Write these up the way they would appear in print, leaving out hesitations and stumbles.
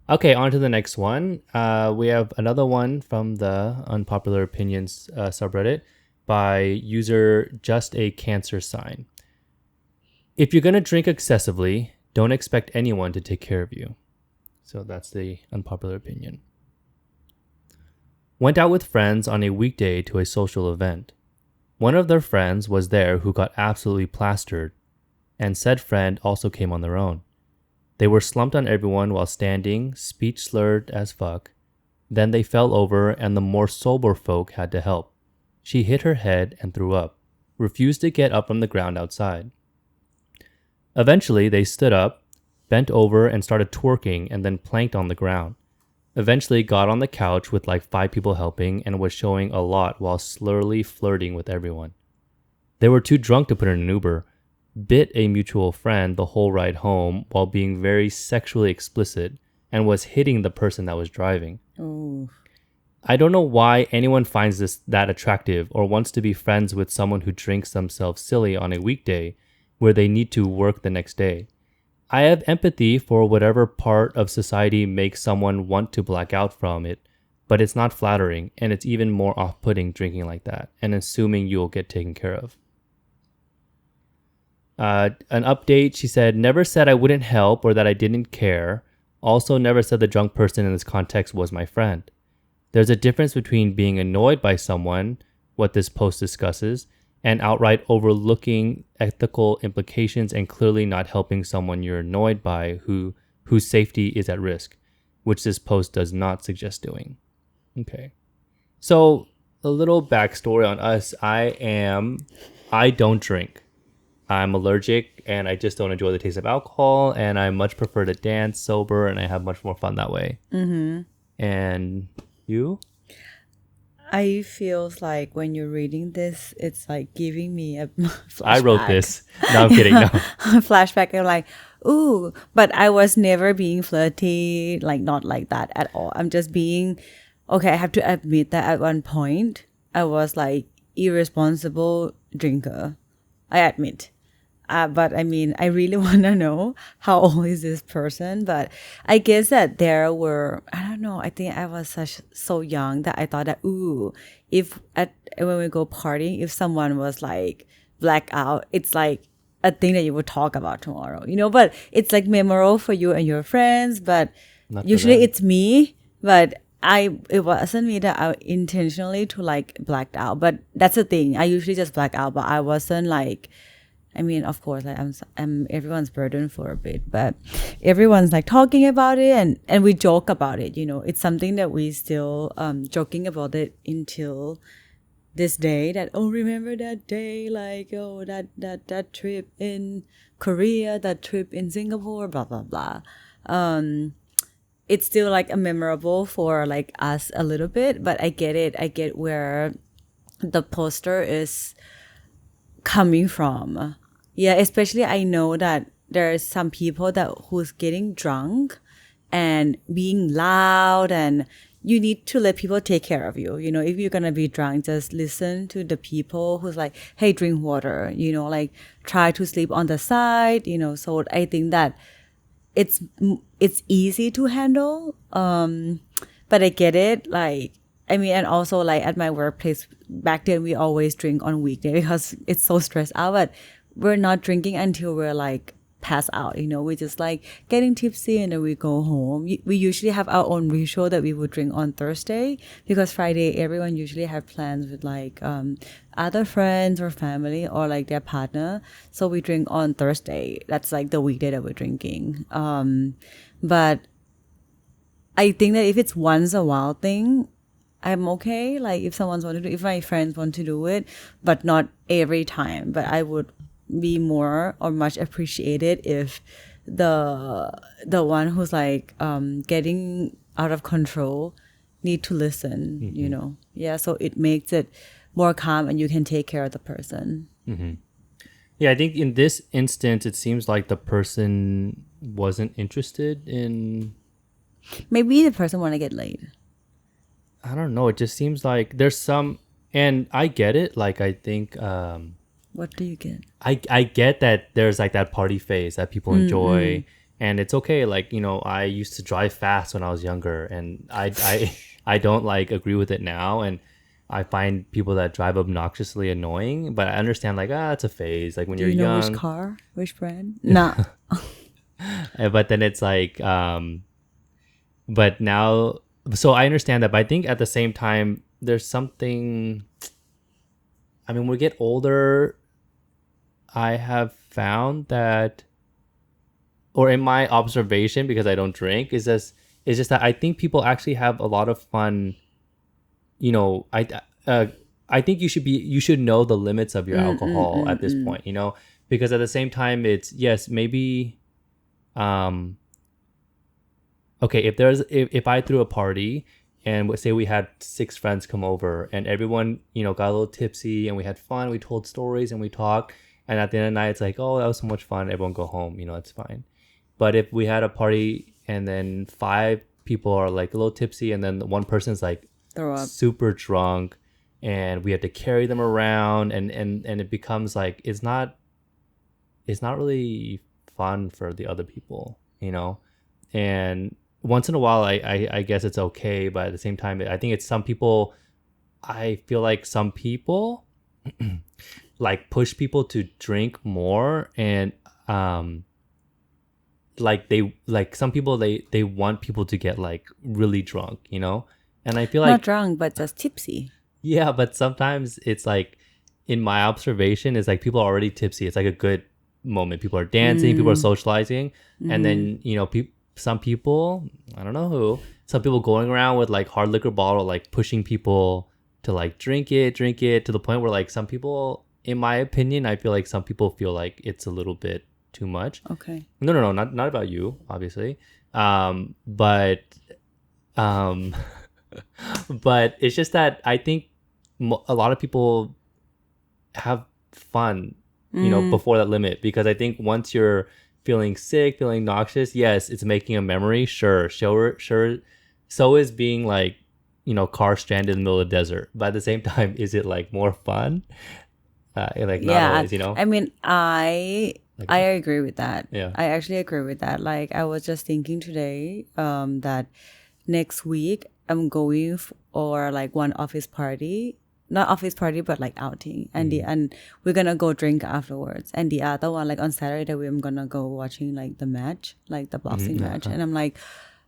Okay, on to the next one. We have another one from the Unpopular Opinions subreddit by user Justacancersign. If you're going to drink excessively, don't expect anyone to take care of you. So that's the unpopular opinion. Went out with friends on a weekday to a social event. One of their friends was there who got absolutely plastered, and said friend also came on their own. They were slumped on everyone while standing, speech slurred as fuck. Then they fell over and the more sober folk had to help. She hit her head and threw up, refused to get up from the ground outside. Eventually, they stood up, bent over and started twerking and then planked on the ground. Eventually got on the couch with like 5 people helping and was showing a lot while slurly flirting with everyone. They were too drunk to put in an Uber, bit a mutual friend the whole ride home while being very sexually explicit and was hitting the person that was driving. Ooh. I don't know why anyone finds this that attractive or wants to be friends with someone who drinks themselves silly on a weekday where they need to work the next day. I have empathy for whatever part of society makes someone want to black out from it, but it's not flattering, and it's even more off-putting drinking like that and assuming you'll get taken care of. An update, she said, never said I wouldn't help or that I didn't care. Also never said the drunk person in this context was my friend. There's a difference between being annoyed by someone, what this post discusses, and outright overlooking ethical implications and clearly not helping someone you're annoyed by whose safety is at risk, which this post does not suggest doing. Okay. So a little backstory on us. I don't drink. I'm allergic and I just don't enjoy the taste of alcohol, and I much prefer to dance sober and I have much more fun that way. Mm-hmm. And you? I feels like when you're reading this, it's like giving me a flashback. I wrote this. No, I'm kidding. No. Flashback. I'm like, ooh, but I was never being flirty, like not like that at all. I'm just being, okay, I have to admit that at one point, I was like irresponsible drinker. I admit. But I mean, I really want to know how old is this person. But I guess that there were, I don't know, I think I was so young that I thought that, ooh, when we go partying, if someone was like black out, it's like a thing that you would talk about tomorrow, you know, but it's like memorable for you and your friends. But Not usually them. it's me, but it wasn't me that I intentionally to like blacked out. But that's the thing. I usually just black out, but I wasn't like, I mean, of course, like I'm everyone's burden for a bit, but everyone's like talking about it and we joke about it. You know, it's something that we still joking about it until this day. That, oh, remember that day? Like, oh, that trip in Korea, that trip in Singapore, blah blah blah. It's still like a memorable for like us a little bit, but I get it. I get where the poster is coming from. Yeah, especially I know that there are some people that who's getting drunk and being loud, and you need to let people take care of you. You know, if you're gonna be drunk, just listen to the people who's like, hey, drink water, you know, like try to sleep on the side, you know. So I think that it's easy to handle. But I get it. Like, I mean, and also like at my workplace back then, we always drink on weekday because it's so stressed out. But we're not drinking until we're like pass out, you know. We're just like getting tipsy and then we go home. We usually have our own ritual that we would drink on Thursday, because Friday everyone usually have plans with like other friends or family or like their partner. So we drink on Thursday. That's like the weekday that we're drinking. But I think that if it's once a while thing, I'm okay. Like if if my friends want to do it, but not every time. But I would be more or much appreciated if the one who's like getting out of control need to listen, Mm-hmm. you know. Yeah, so it makes it more calm and you can take care of the person. Mm-hmm. Yeah, I think in this instance, it seems like the person wasn't interested in. Maybe the person want to get laid. I don't know. It just seems like there's some, and I get it. Like I think. What do you get? I get that there's like that party phase that people enjoy And it's okay. Like, I used to drive fast when I was younger, and I don't like agree with it now. And I find people that drive obnoxiously annoying, but I understand like, it's a phase. Like when Do you're you know which young, car, which brand? Nah. but then it's like, but now, so I understand that, but I think at the same time, there's something, I mean, when we get older, I have found that, or in my observation, because I don't drink, is just that I think people actually have a lot of fun. Uh, I think you should know the limits of your alcohol at this point. Because at the same time, it's yes, maybe, um, okay, if I threw a party and say we had 6 friends come over and everyone got a little tipsy and we had fun, we told stories and we talked, and at the end of the night it's like, oh, that was so much fun, everyone go home, it's fine. But if we had a party and then 5 people are like a little tipsy and then one person's like Throw up. super drunk and we have to carry them around, and it becomes like it's not really fun for the other people, and once in a while I guess it's okay, but at the same time I think it's some people, I feel like some people like push people to drink more, and like some people they want people to get like really drunk, and I feel like Not drunk, but just tipsy. yeah, but sometimes it's like, in my observation, is like people are already tipsy. It's like a good moment. People are dancing, people are socializing, and then some people, I don't know who, some people going around with like hard liquor bottle, like pushing people to like drink it to the point where like some people, in my opinion, I feel like some people feel like it's a little bit too much. Okay. No, not about you, obviously. But but it's just that I think a lot of people have fun, before that limit, because I think once you're feeling sick, feeling noxious, yes, it's making a memory, sure. So is being like, car stranded in the middle of the desert. But at the same time, is it like more fun? Like not always, I mean, I agree with that. Yeah. I actually agree with that. Like I was just thinking today, that next week I'm going for like one office party, not office party, but like outing, and and we're gonna go drink afterwards. And the other one, like on Saturday, I'm gonna go watching like the match, like the boxing match. And I'm like,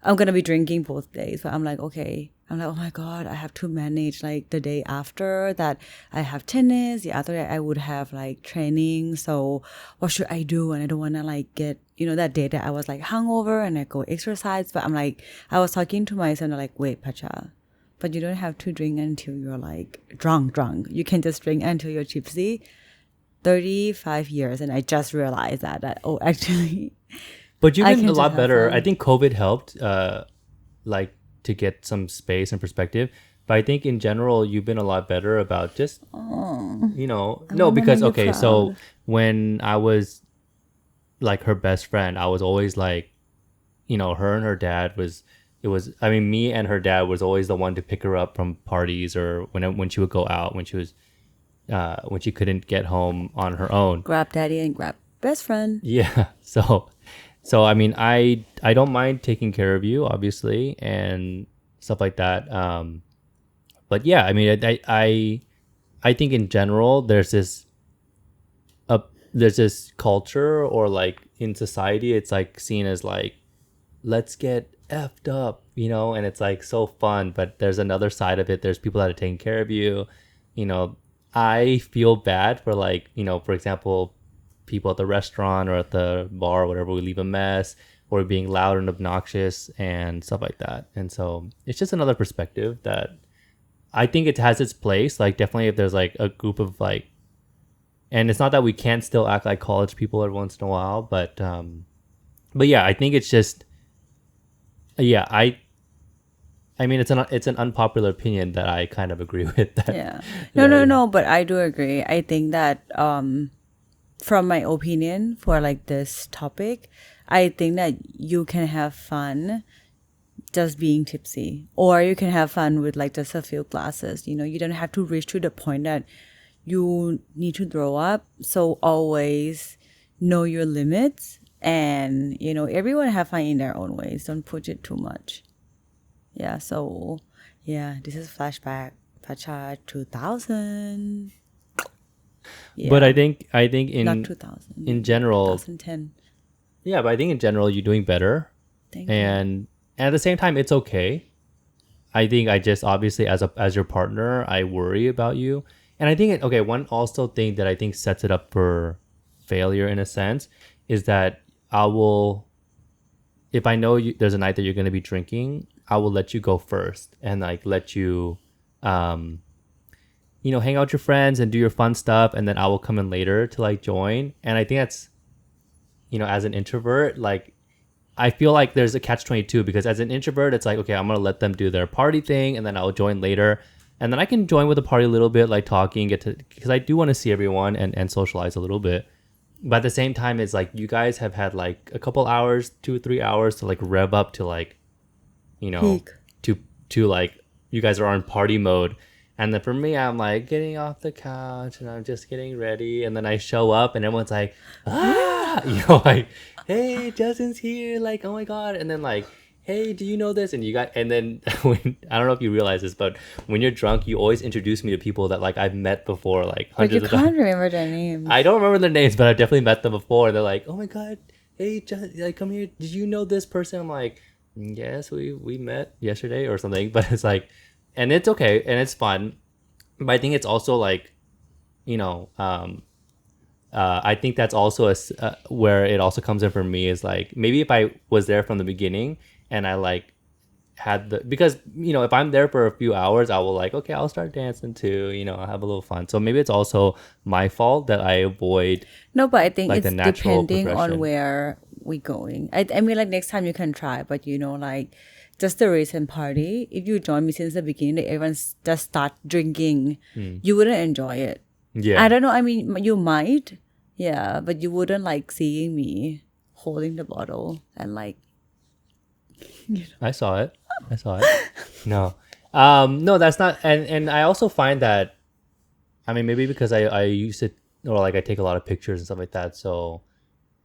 I'm gonna be drinking both days, but I'm like, okay. I'm like, oh my God, I have to manage like the day after that I have tennis. The other day I would have like training. So what should I do? And I don't want to like get, that day that I was like hungover and I go exercise. But I'm like, I was talking to my son, like, wait, Pacha, but you don't have to drink until you're like drunk. You can just drink until you're tipsy. 35 years. And I just realized that, oh, actually. But you've been a lot better. I think COVID helped, like, to get some space and perspective, but I think in general you've been a lot better about just no, because okay, so when I was like her best friend, I was always like, her and her dad I mean, me and her dad was always the one to pick her up from parties, or when she would go out, when she couldn't get home on her own. Grab daddy and grab best friend. Yeah. So I mean, I don't mind taking care of you, obviously, and stuff like that. But yeah, I mean, I think in general there's this culture, or like in society, it's like seen as like, let's get effed up, and it's like so fun. But there's another side of it. There's people that are taking care of you. I feel bad for like, for example, people at the restaurant or at the bar or whatever, we leave a mess or being loud and obnoxious and stuff like that. And so it's just another perspective that I think it has its place. Like definitely if there's like a group of like, and it's not that we can't still act like college people every once in a while, but yeah, I think it's just, yeah, I mean, it's an unpopular opinion that I kind of agree with. That, yeah. No, but I do agree. I think that, from my opinion for like this topic, I think that you can have fun just being tipsy, or you can have fun with like just a few glasses. You don't have to reach to the point that you need to throw up. So always know your limits And, everyone have fun in their own ways. Don't push it too much. Yeah, so, yeah, this is flashback. Pacha 2000. Yeah. But I think Not 2000. in general, 2010. yeah, but I think in general you're doing better. Thank you. And at the same time, it's okay. I think I just obviously as your partner, I worry about you. And I think one also thing that I think sets it up for failure in a sense is that I will, if I know there's a night that you're going to be drinking, I will let you go first and like let you, hang out with your friends and do your fun stuff, and then I will come in later to like join. And I think that's, as an introvert, like I feel like there's a catch-22 because as an introvert, it's like, okay, I'm going to let them do their party thing and then I'll join later. And then I can join with the party a little bit, like talking, because I do want to see everyone and socialize a little bit. But at the same time, it's like you guys have had like a couple hours, 2 or 3 hours to like rev up to like, Peak. to like you guys are on party mode. And then for me, I'm like getting off the couch and I'm just getting ready. And then I show up and everyone's like, like, hey, Justin's here. Like, oh my God. And then like, hey, do you know this? And then I don't know if you realize this, but when you're drunk, you always introduce me to people that like I've met before, like hundreds of times. But you can't remember their names. I don't remember their names, but I've definitely met them before. And they're like, oh my God, hey, like, come here. Did you know this person? I'm like, yes, we met yesterday or something. But it's like, and it's okay and it's fun. But I think it's also like, I think that's also where it also comes in for me is like, maybe if I was there from the beginning and I like because, if I'm there for a few hours, I will like, okay, I'll start dancing too, I'll have a little fun. So maybe it's also my fault that I avoid. No, but I think like, it's depending on where we're going. I mean, like next time you can try, but like just the recent party, if you join me since the beginning, like everyone just start drinking, you wouldn't enjoy it. Yeah. I don't know. I mean, you might, yeah, but you wouldn't like seeing me holding the bottle and like. I saw it. No, no, that's not. And I also find that, I mean, maybe because I use it or like I take a lot of pictures and stuff like that. So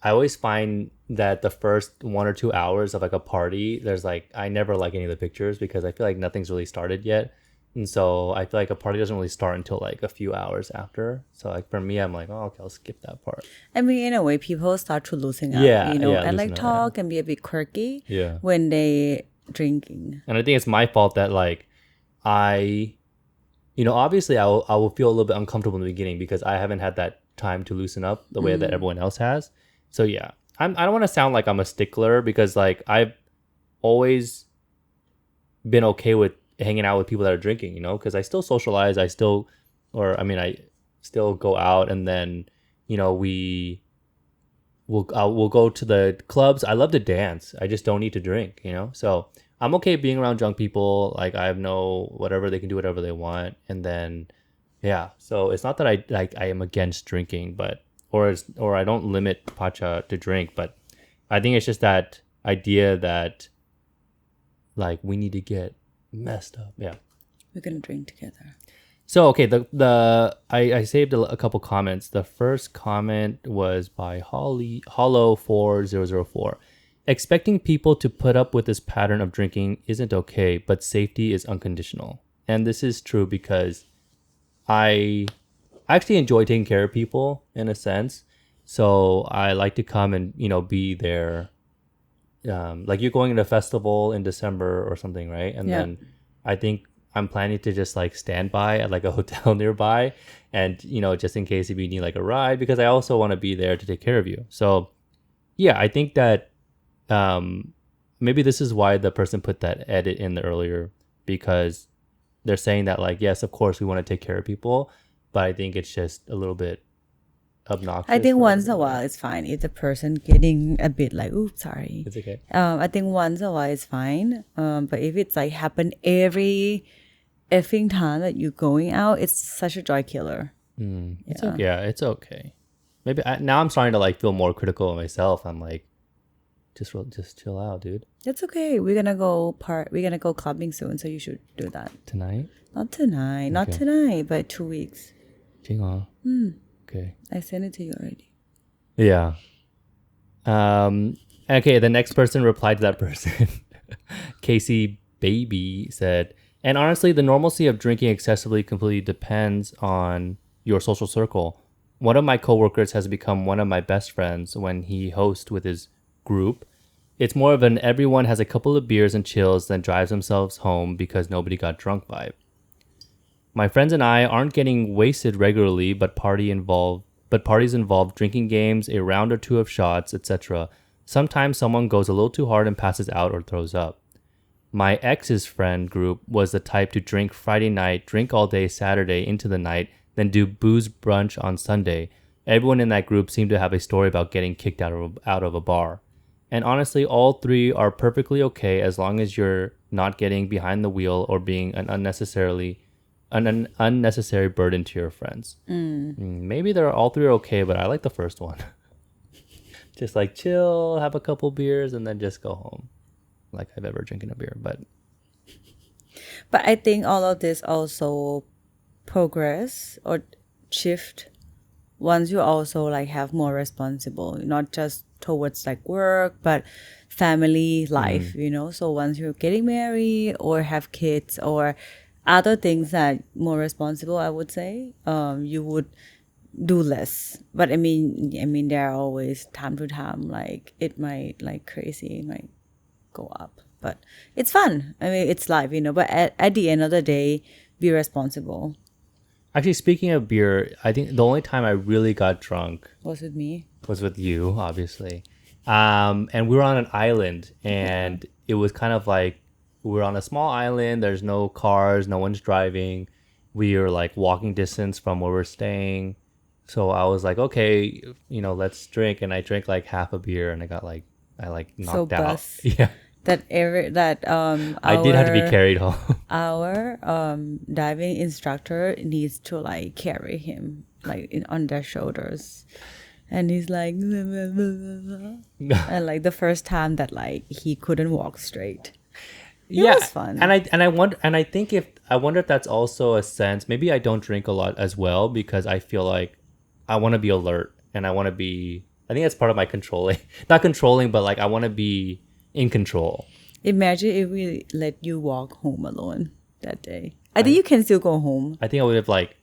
I always find that the first 1 or 2 hours of like a party, there's like, I never like any of the pictures because I feel like nothing's really started yet. And so I feel like a party doesn't really start until like a few hours after. So like for me, I'm like, oh, okay, I'll skip that part. I mean, in a way, people start to loosen up, and like talk and be a bit quirky when they drinking. And I think it's my fault that like obviously I will feel a little bit uncomfortable in the beginning because I haven't had that time to loosen up the way that everyone else has. So yeah, I don't want to sound like I'm a stickler because like I've always been okay with hanging out with people that are drinking, because I still socialize. I still go out and then, we'll go to the clubs. I love to dance. I just don't need to drink, so I'm okay being around drunk people. Like I have no whatever, they can do whatever they want. And then, yeah, so it's not that I am against drinking, but, or I don't limit Pacha to drink, but I think it's just that idea that like we need to get messed up. Yeah, we're gonna drink together. So okay, I saved a couple comments. The first comment was by Hollow4004. Expecting people to put up with this pattern of drinking isn't okay, but safety is unconditional. And this is true because I actually enjoy taking care of people in a sense. So I like to come and be there. Like you're going to a festival in December or something, right? And then I think I'm planning to just like stand by at like a hotel nearby and, just in case if you need like a ride, because I also want to be there to take care of you. So yeah, I think that maybe this is why the person put that edit in the earlier, because they're saying that like, yes, of course we want to take care of people, but I think it's just a little bit obnoxious. I think once in a while it's fine if the person getting a bit like, oops, sorry. It's okay. I think once in a while it's fine. But if it's like happen every effing time that you're going out, it's such a joy killer. It's okay. Yeah, it's okay. Maybe now I'm starting to like feel more critical of myself. I'm like, just chill out, dude. It's okay. We're gonna go clubbing soon, so you should do that tonight. Not tonight, but 2 weeks. Jing. Okay. I sent it to you already. Yeah. Okay, the next person replied to that person. Casey Baby said, and honestly, the normalcy of drinking excessively completely depends on your social circle. One of my coworkers has become one of my best friends when he hosts with his group. It's more of an everyone has a couple of beers and chills, then drives themselves home because nobody got drunk vibe. My friends and I aren't getting wasted regularly, but parties involve drinking games, a round or two of shots, etc. Sometimes someone goes a little too hard and passes out or throws up. My ex's friend group was the type to drink Friday night, drink all day Saturday into the night, then do booze brunch on Sunday. Everyone in that group seemed to have a story about getting kicked out of a bar. And honestly, all three are perfectly okay as long as you're not getting behind the wheel or being an unnecessary burden to your friends. Maybe they're all three are okay, but I like the first one. Just like chill, have a couple beers, and then just go home. Like I've ever drinking a beer, but I think all of this also progress or shift once you also like have more responsible, not just towards like work, but family life, So once you're getting married or have kids or other things that more responsible, I would say, you would do less. But I mean, there are always time to time, like it might like crazy, it might go up, but it's fun. I mean, it's life, but at the end of the day, be responsible. actually, speaking of beer, I think the only time I really got drunk Was with me. was with you, obviously. And we were on an island, and it was kind of like we were on a small island. There's no cars, no one's driving. We were like walking distance from where we're staying. So I was like, okay, let's drink. And I drank like half a beer, and I knocked out. Bus. Yeah, I I did have to be carried home. Our diving instructor needs to like carry him like on their shoulders, and he's like and like the first time that like he couldn't walk straight. It was fun. And I wonder if that's also a sense. Maybe I don't drink a lot as well because I feel like I want to be alert and I want to be. I think that's part of my controlling, not controlling, but like I want to be in control. Imagine if we let you walk home alone that day. I think you can still go home. I think I would have like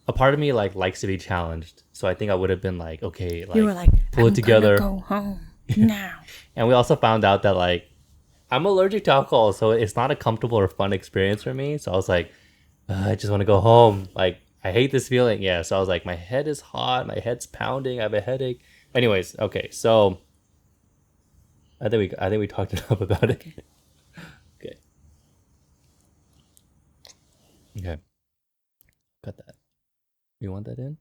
a part of me like likes to be challenged, so I think I would have been like, okay, like You were like, pull it together. Go home now. And we also found out that like I'm allergic to alcohol, so it's not a comfortable or fun experience for me. So I was like, I just want to go home. Like I hate this feeling. Yeah. So I was like, my head is hot, my head's pounding, I have a headache. Anyways, okay, so I think we talked enough about it. Okay. Okay. Cut that. You want that in?